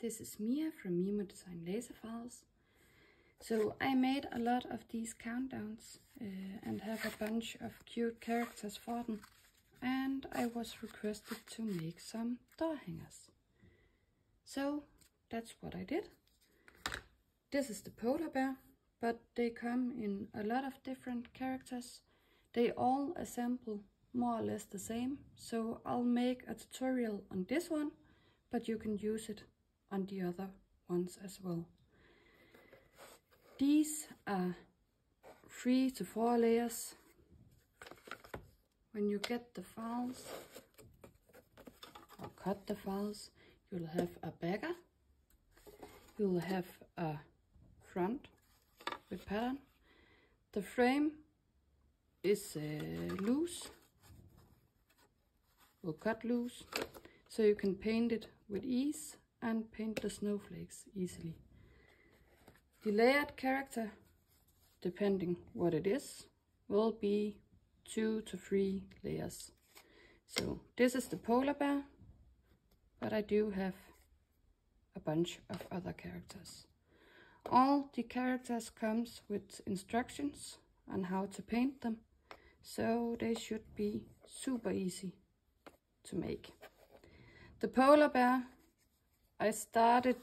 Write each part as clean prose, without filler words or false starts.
this is Mia from Mimo Design Laser Files. So I made a lot of these countdowns and have a bunch of cute characters for them, and I was requested to make some door hangers. So that's what I did. This is the polar bear, but they come in a lot of different characters. They all assemble more or less the same, so I'll make a tutorial on this one, but you can use it on the other ones as well. These are 3 to 4 layers. When you get the files or cut the files, you'll have a backer, you'll have a front with pattern. The frame is loose, will cut loose, so you can paint it with ease and paint the snowflakes easily. The layered character, depending what it is, will be 2 to 3 layers. So this is the polar bear, but I do have a bunch of other characters. All the characters comes with instructions on how to paint them, so they should be super easy to make. The polar bear, I started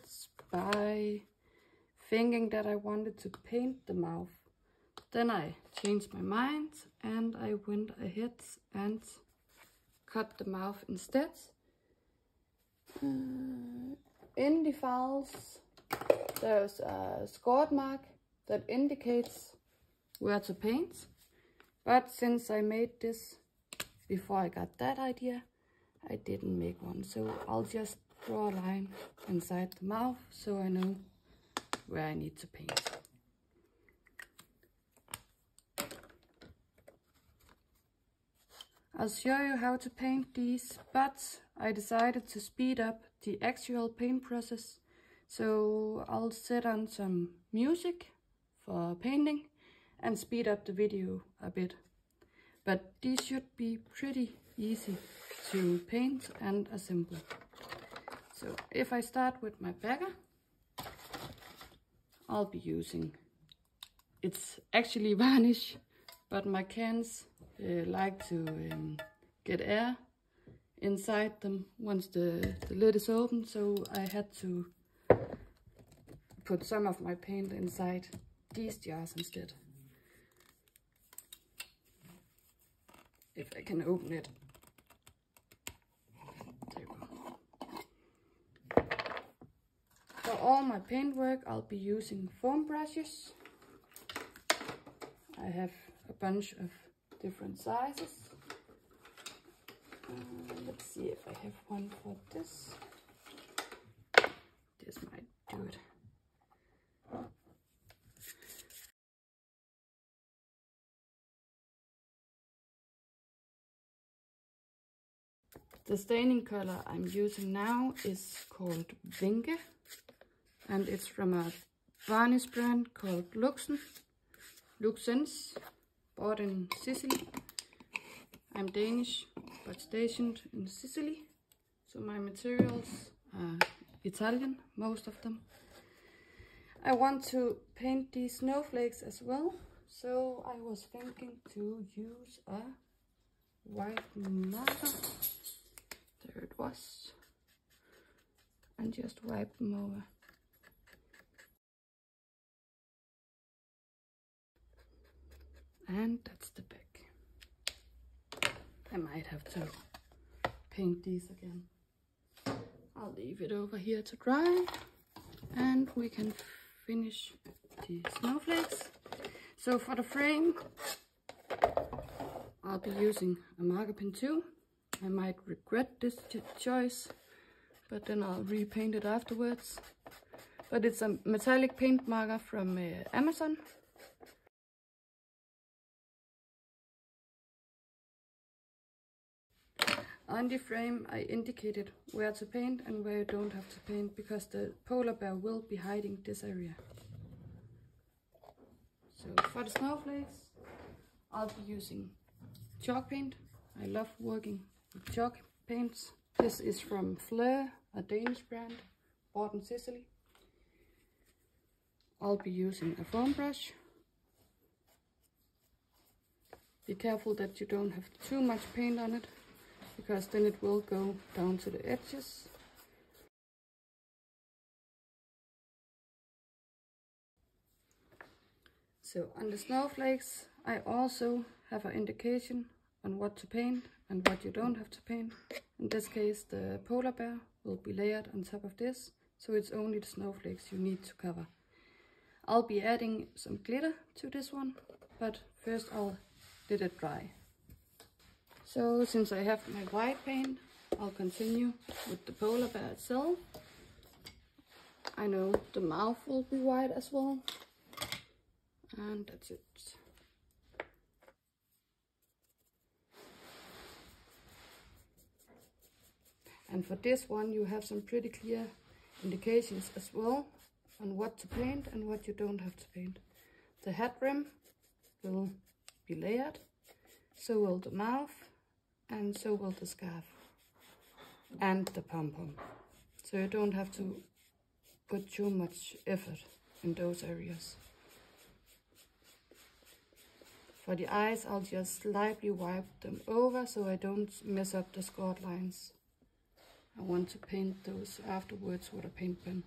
by thinking that I wanted to paint the mouth. Then I changed my mind and I went ahead and cut the mouth instead. In the files there's a scored mark that indicates where to paint, but since I made this before I got that idea, I didn't make one, so I'll just draw a line inside the mouth so I know where I need to paint. I'll show you how to paint these, but I decided to speed up the actual paint process, so I'll set on some music for painting and speed up the video a bit. But these should be pretty easy to paint and assemble. So if I start with my backer, I'll be using, it's actually varnish, but my cans like to get air inside them once the lid is open, so I had to put some of my paint inside these jars instead. If I can open it. There we go. For all my paint work, I'll be using foam brushes. I have a bunch of different sizes. Let's see if I have one for this. This might do it. The staining color I'm using now is called Vinke, and it's from a varnish brand called Luxens, bought in Sicily. I'm Danish but stationed in Sicily, so my materials are Italian, most of them. I want to paint these snowflakes as well, so I was thinking to use a white marker. There it was, and just wipe them over. And that's the back. I might have to paint these again. I'll leave it over here to dry, and we can finish the snowflakes. So for the frame, I'll be using a marker pen too. I might regret this choice, but then I'll repaint it afterwards. But it's a metallic paint marker from Amazon. On the frame I indicated where to paint and where you don't have to paint, because the polar bear will be hiding this area. So for the snowflakes, I'll be using chalk paint. I love working with chalk paints. This is from Fleur, a Danish brand, bought in Sicily. I'll be using a foam brush. Be careful that you don't have too much paint on it, because then it will go down to the edges. So on the snowflakes, I also have an indication on what to paint and what you don't have to paint. In this case, the polar bear will be layered on top of this, so it's only the snowflakes you need to cover. I'll be adding some glitter to this one, but first I'll let it dry. So since I have my white paint, I'll continue with the polar bear itself. I know the mouth will be white as well. And that's it. And for this one you have some pretty clear indications as well on what to paint and what you don't have to paint. The head rim will be layered, so will the mouth, and so will the scarf and the pom-pom. So you don't have to put too much effort in those areas. For the eyes, I'll just lightly wipe them over so I don't mess up the scored lines. I want to paint those afterwards with a paint pen.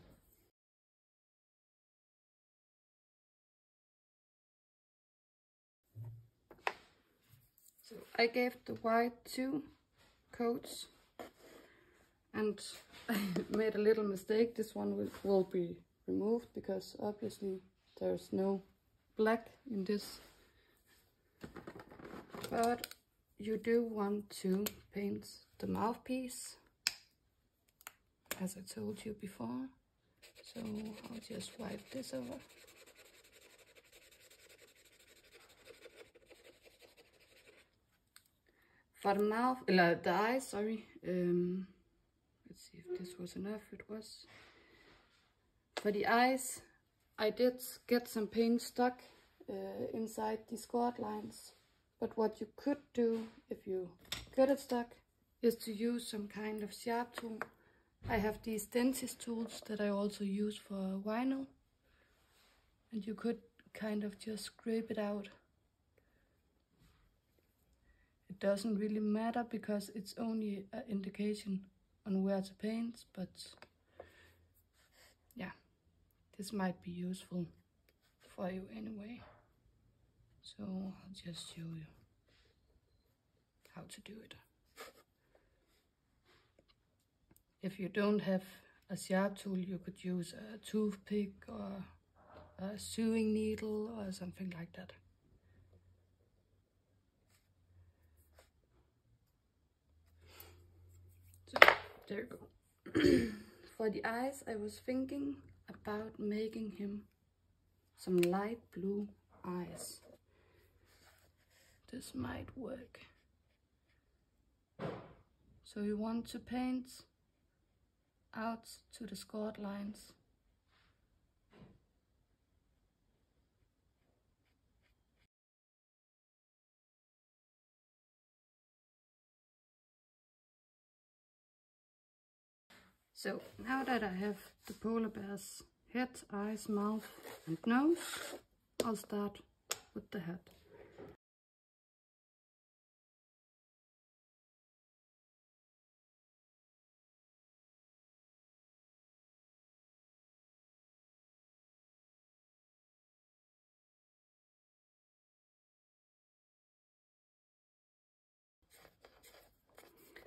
So I gave the white 2 coats, and I made a little mistake. This one will be removed because obviously there's no black in this. But you do want to paint the mouthpiece, as I told you before. So I'll just wipe this over. For the mouth, the eyes, sorry. Let's see if this was enough. It was. For the eyes, I did get some paint stuck inside the scored lines. But what you could do if you get it stuck is to use some kind of sharp tool. I have these dentist tools that I also use for vinyl, and you could kind of just scrape it out. It doesn't really matter because it's only an indication on where to paint, but yeah, this might be useful for you anyway. So I'll just show you how to do it. If you don't have a sharp tool, you could use a toothpick or a sewing needle or something like that. So there you go. For the eyes, I was thinking about making him some light blue eyes. This might work. So you want to paint out to the scored lines. So now that I have the polar bear's head, eyes, mouth and nose, I'll start with the head.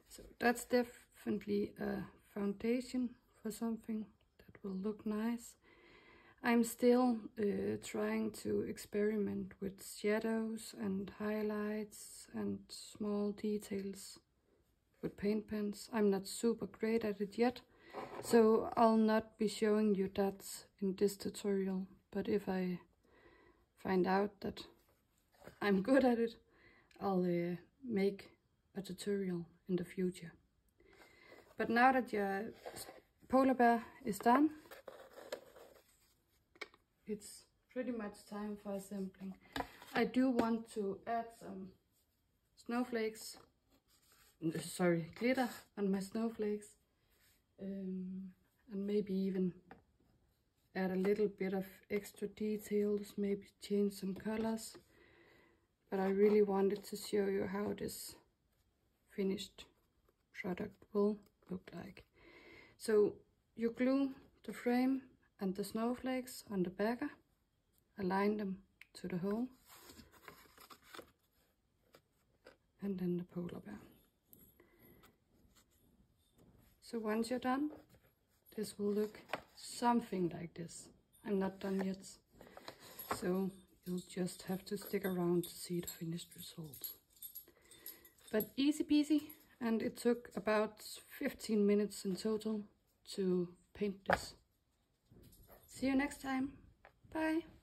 So that's definitely a foundation for something that will look nice. I'm still trying to experiment with shadows and highlights and small details with paint pens. I'm not super great at it yet, so I'll not be showing you that in this tutorial. But if I find out that I'm good at it, I'll make a tutorial in the future. But now that your polar bear is done, it's pretty much time for assembling. I do want to add some glitter on my snowflakes, and maybe even add a little bit of extra details, maybe change some colors. But I really wanted to show you how this finished product will look like. So you glue the frame and the snowflakes on the backer, align them to the hole, and then the polar bear. So once you're done, this will look something like this. I'm not done yet, so you'll just have to stick around to see the finished results. But easy peasy, and it took about 15 minutes in total to paint this. See you next time. Bye.